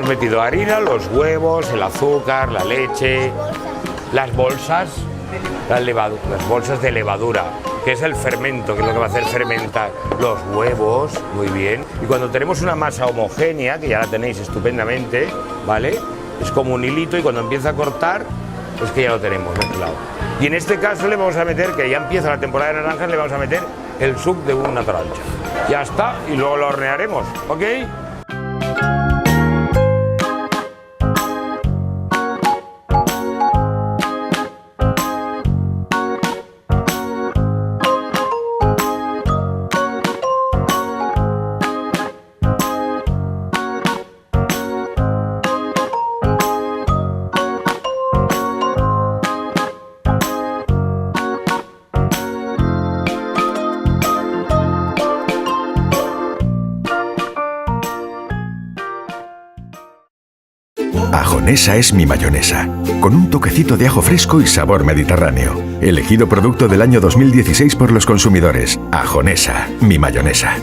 hemos metido harina, los huevos, el azúcar, la leche, las bolsas, las bolsas de levadura, que es el fermento, que es lo que va a hacer fermentar los huevos, muy bien. Y cuando tenemos una masa homogénea, que ya la tenéis estupendamente, ¿vale? Es como un hilito y cuando empieza a cortar, es que ya lo tenemos mezclado. Y en este caso le vamos a meter, que ya empieza la temporada de naranjas, le vamos a meter el suc de una toronja. Ya está, y luego lo hornearemos, ¿ok? Ajonesa es mi mayonesa, con un toquecito de ajo fresco y sabor mediterráneo. Elegido producto del año 2016 por los consumidores. Ajonesa, mi mayonesa.